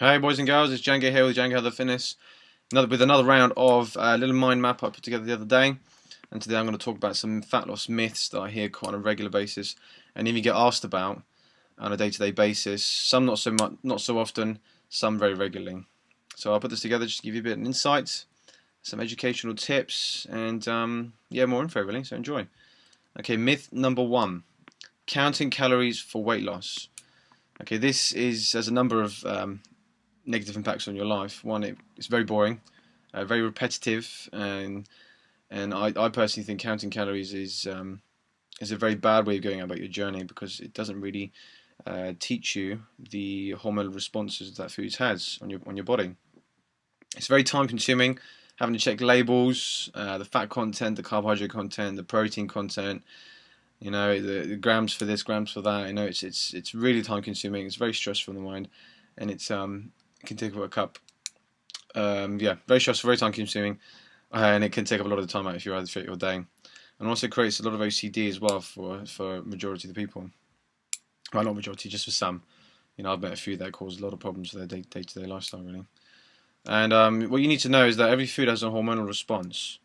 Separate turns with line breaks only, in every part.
Hey boys and girls, it's Django here with Django Health Fitness. With another round of a little mind map I put together the other day. And today I'm going to talk about some fat loss myths that I hear quite on a regular basis and even get asked about on a day-to-day basis. Some not so much, not so often, some very regularly. So I'll put this together just to give you a bit of insight, some educational tips, and yeah, more info really. So enjoy. Okay, myth number one: counting calories for weight loss. Okay, this has a number of negative impacts on your life. One, it's very boring, very repetitive, and I personally think counting calories is a very bad way of going about your journey because it doesn't really teach you the hormonal responses that food has on your body. It's very time consuming, having to check labels, the fat content, the carbohydrate content, the protein content. You know, the grams for this, grams for that. You know, it's really time consuming. It's very stressful on the mind, and it can take up yeah, very stressful, very time consuming, and it can take up a lot of the time out if you rather fit your day, and also creates a lot of OCD as well for majority of the people. Well, not majority, just for some. You know, I've met a few that cause a lot of problems to their day-to-day lifestyle, really. And what you need to know is that every food has a hormonal response.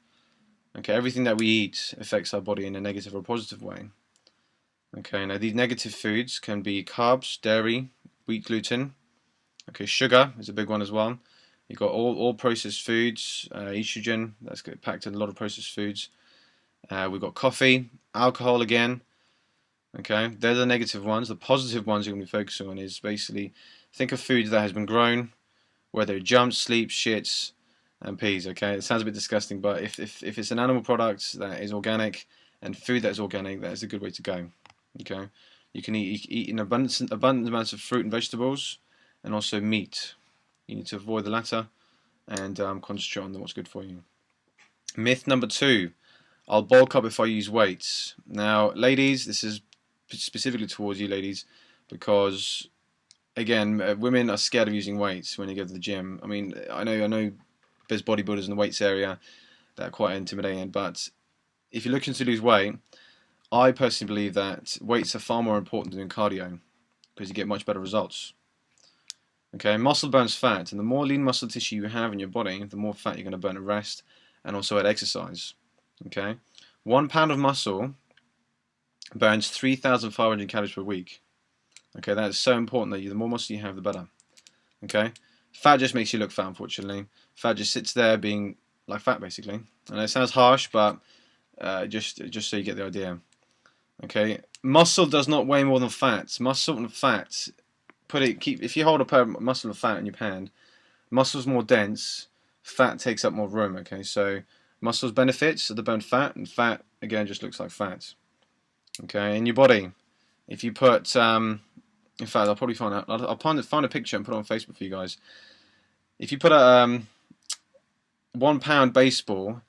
Okay, everything that we eat affects our body in a negative or positive way. Okay, now these negative foods can be carbs, dairy, wheat, gluten. Okay, sugar is a big one as well. You've got all processed foods, estrogen, that's packed in a lot of processed foods. We've got coffee, alcohol again. Okay, they're the negative ones. The positive ones you're going to be focusing on is basically think of food that has been grown, whether it jumps, sleeps, shits, and pees. Okay, it sounds a bit disgusting, but if it's an animal product that is organic and food that is organic, that is a good way to go. Okay, you can eat in abundant amounts of fruit and vegetables, and also meat. You need to avoid the latter and concentrate on what's good for you. Myth number two: I'll bulk up if I use weights. Now, ladies, this is specifically towards you, ladies, because again, women are scared of using weights when you go to the gym. I mean, I know, there's bodybuilders in the weights area that are quite intimidating, but if you're looking to lose weight, I personally believe that weights are far more important than cardio because you get much better results. Okay, muscle burns fat, and the more lean muscle tissue you have in your body, the more fat you're going to burn at rest and also at exercise. Okay, 1 pound of muscle burns 3,500 calories per week. Okay, that is so important that the more muscle you have, the better. Okay, fat just makes you look fat, unfortunately. Fat just sits there being like fat, basically. And it sounds harsh, but just so you get the idea. Okay, muscle does not weigh more than fat. Muscle and fat, if you hold a muscle of fat in your hand, muscle's more dense, fat takes up more room. Okay, so muscle's benefits are the burn fat, and fat again just looks like fat. Okay, in your body, if you put in fact, I'll probably find out. I'll find a picture and put it on Facebook for you guys. If you put a 1 pound baseball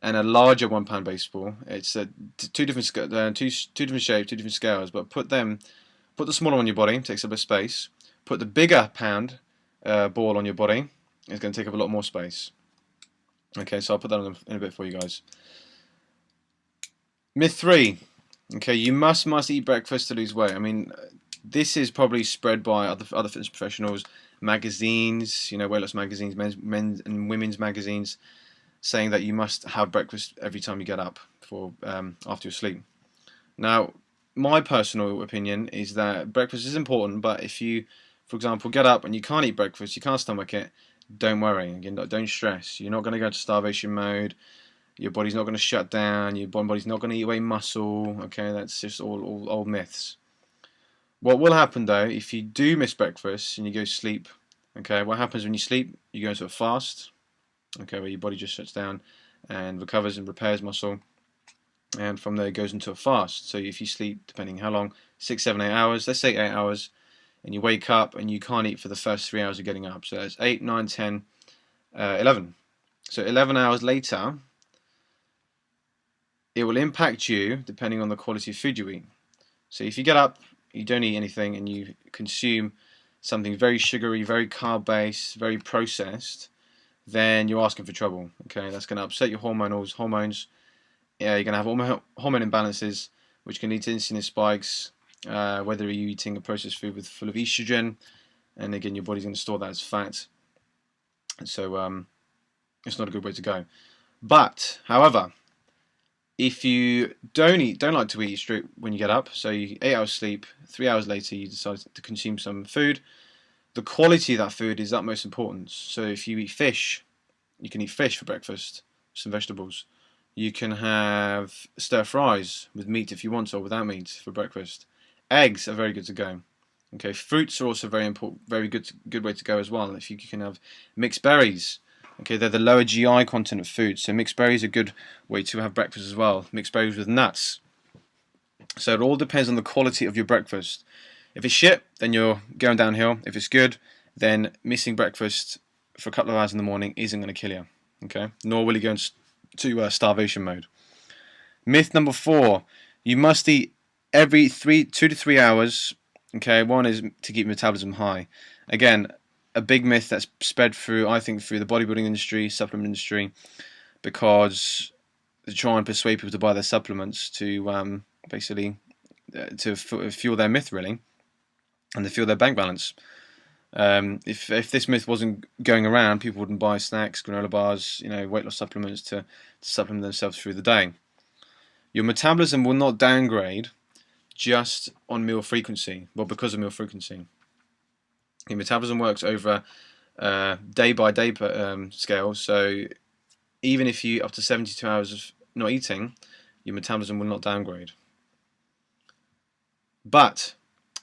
and a larger 1 pound baseball, it's two different shapes, two different scales. But put the smaller one on your body, takes up a space. Put the bigger pound ball on your body, it's going to take up a lot more space. Okay, so I'll put that on in a bit for you guys. Myth three. Okay, you must eat breakfast to lose weight. I mean, this is probably spread by other fitness professionals, magazines, you know, weight loss magazines, men's and women's magazines, saying that you must have breakfast every time you get up after your sleep. Now, my personal opinion is that breakfast is important, but if you, for example, get up and you can't eat breakfast, you can't stomach it, don't worry. Again, don't stress. You're not going to go into starvation mode. Your body's not going to shut down. Your body's not going to eat away muscle. Okay, that's just all old myths. What will happen though, if you do miss breakfast and you go to sleep, okay, what happens when you sleep? You go into a fast, okay, where your body just shuts down and recovers and repairs muscle, and from there it goes into a fast. So if you sleep, depending how long, 6, 7, 8 hours, let's say 8 hours, and you wake up and you can't eat for the first 3 hours of getting up, so that's 8, 9, 10, 11. So 11 hours later, it will impact you depending on the quality of food you eat. So if you get up, you don't eat anything, and you consume something very sugary, very carb-based, very processed, then you're asking for trouble. Okay, that's going to upset your hormones. Yeah, you're going to have hormone imbalances, which can lead to insulin spikes. Whether you're eating a processed food full of estrogen, and again your body's going to store that as fat. So it's not a good way to go. But however, if you don't like to eat straight when you get up, so you 8 hours sleep, 3 hours later you decide to consume some food, the quality of that food is utmost importance. So if you eat fish, you can eat fish for breakfast, some vegetables. You can have stir fries with meat if you want, or without meat for breakfast. Eggs are very good to go. Okay, fruits are also very important, very good way to go as well. If you can have mixed berries. Okay, they're the lower GI content of food, so mixed berries are a good way to have breakfast as well. Mixed berries with nuts. So it all depends on the quality of your breakfast. If it's shit, then you're going downhill. If it's good, then missing breakfast for a couple of hours in the morning isn't going to kill you. Okay, nor will you go into starvation mode. Myth number 4: you must eat every 2 to 3 hours. Okay, one is to keep metabolism high. Again, a big myth that's spread through, I think, through the bodybuilding industry, supplement industry, because they try and persuade people to buy their supplements to basically to fuel their myth, really, and to fuel their bank balance. If this myth wasn't going around, people wouldn't buy snacks, granola bars, weight loss supplements to supplement themselves through the day. Your metabolism will not downgrade just on meal frequency. Well, because of meal frequency. Your metabolism works over day by day scale. So even if you up to 72 hours of not eating, your metabolism will not downgrade. But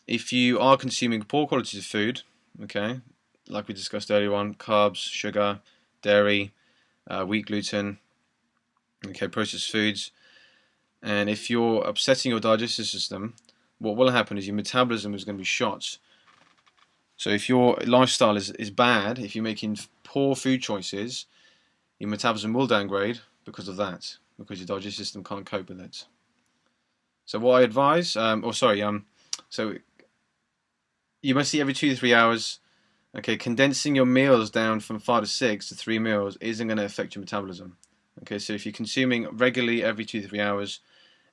if you are consuming poor qualities of food, okay, like we discussed earlier on, carbs, sugar, dairy, wheat gluten, okay, processed foods, and if you're upsetting your digestive system, what will happen is your metabolism is going to be shot. So if your lifestyle is bad, if you're making poor food choices, your metabolism will downgrade because of that, because your digestive system can't cope with it. So what I advise, so you must eat every 2 to 3 hours. Okay, condensing your meals down from 5 to 6 to 3 meals isn't going to affect your metabolism. Okay, so if you're consuming regularly every 2 to 3 hours,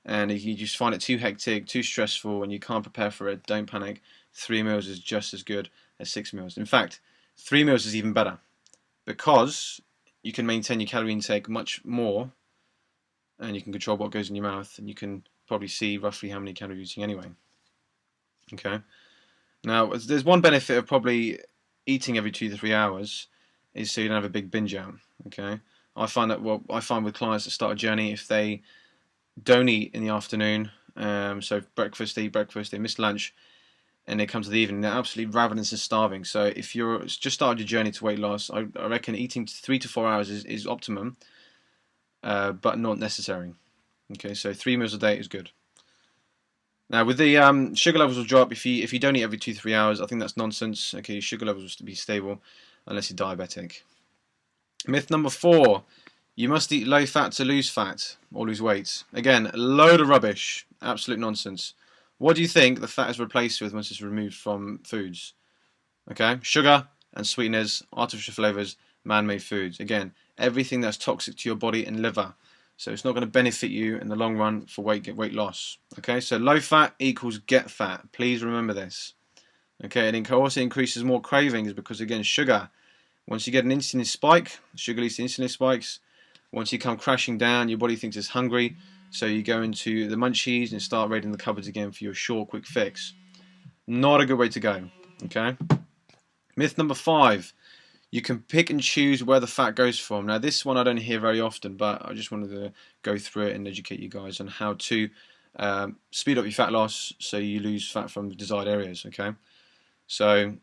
and if you just find it too hectic, too stressful, and you can't prepare for it, don't panic. 3 meals is just as good as 6 meals. In fact, 3 meals is even better, because you can maintain your calorie intake much more, and you can control what goes in your mouth, and you can probably see roughly how many calories you're eating anyway. Okay. Now, there's one benefit of probably eating every 2 to 3 hours, is so you don't have a big binge out. Okay. I find with clients that start a journey, if they don't eat in the afternoon, so breakfast, they eat breakfast, they miss lunch, and they come to the evening, they're absolutely ravenous and starving. So if you're just started your journey to weight loss, I reckon eating 3 to 4 hours is optimum, but not necessary. Okay, so 3 meals a day is good. Now with the sugar levels will drop if you don't eat every 2 to 3 hours. I think that's nonsense. Okay, your sugar levels will be stable unless you're diabetic. Myth number 4: you must eat low fat to lose fat or lose weight. Again, a load of rubbish, absolute nonsense. What do you think the fat is replaced with once it's removed from foods? Okay, sugar and sweeteners, artificial flavors, man-made foods. Again, everything that's toxic to your body and liver. So it's not going to benefit you in the long run for weight loss. Okay, so low fat equals get fat. Please remember this. Okay, and it also increases more cravings because, again, sugar. Once you get an insulin spike, sugar leads to insulin spikes. Once you come crashing down, your body thinks it's hungry, so you go into the munchies and start raiding the cupboards again for your short, quick fix. Not a good way to go. Okay. Myth number 5: you can pick and choose where the fat goes from. Now, this one I don't hear very often, but I just wanted to go through it and educate you guys on how to speed up your fat loss so you lose fat from the desired areas. Okay. So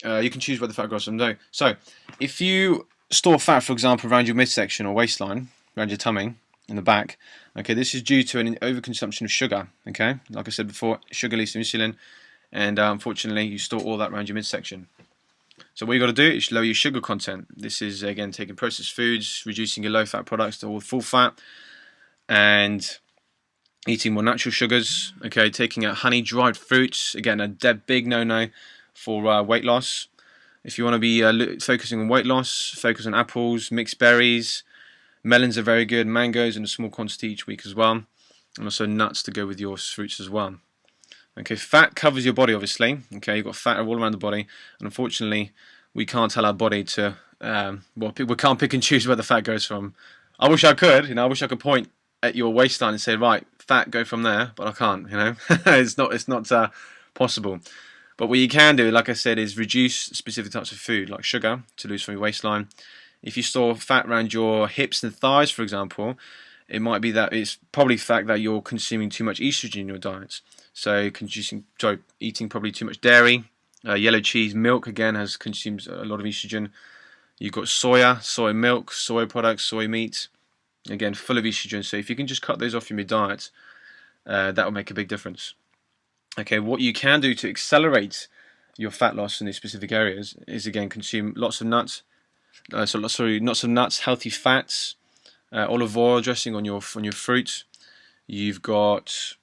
you can choose where the fat goes from. No. So if you store fat, for example, around your midsection or waistline, around your tummy, in the back, okay, this is due to an overconsumption of sugar. Okay, like I said before, sugar leads to insulin, and unfortunately, you store all that around your midsection. So what you got to do is lower your sugar content. This is again taking processed foods, reducing your low-fat products to all full fat, and eating more natural sugars. Okay, taking out honey, dried fruits. Again, a big no-no for weight loss. If you want to be focusing on weight loss, focus on apples, mixed berries. Melons are very good. Mangoes in a small quantity each week as well. And also nuts to go with your fruits as well. Okay, fat covers your body, obviously. Okay, you've got fat all around the body, and unfortunately, we can't tell our body to. Well, we can't pick and choose where the fat goes from. I wish I could. I wish I could point at your waistline and say, right, fat, go from there, but I can't. It's not possible. But what you can do, like I said, is reduce specific types of food, like sugar, to lose from your waistline. If you store fat around your hips and thighs, for example, it might be that it's probably the fact that you're consuming too much estrogen in your diets. So eating probably too much dairy, yellow cheese, milk again consumes a lot of estrogen. You've got soy milk, soy products, soy meat, again full of estrogen. So if you can just cut those off from your diet, that will make a big difference. Okay, what you can do to accelerate your fat loss in these specific areas is again consume lots of nuts. Lots of nuts, healthy fats, olive oil dressing on your fruit. You've got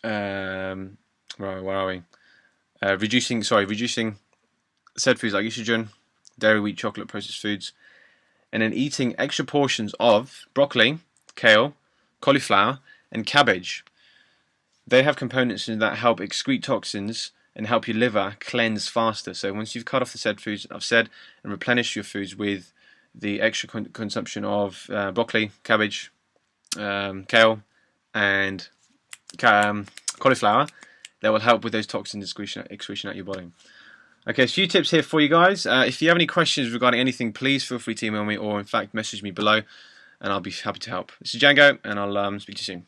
where are we? Reducing said foods like estrogen, dairy, wheat, chocolate, processed foods, and then eating extra portions of broccoli, kale, cauliflower, and cabbage. They have components in that help excrete toxins and help your liver cleanse faster. So once you've cut off the said foods, I've said, and replenish your foods with the extra consumption of broccoli, cabbage, kale, and cauliflower, that will help with those toxins excretion out your body. Okay, a few tips here for you guys. If you have any questions regarding anything, please feel free to email me or in fact message me below and I'll be happy to help. This is Django and I'll speak to you soon.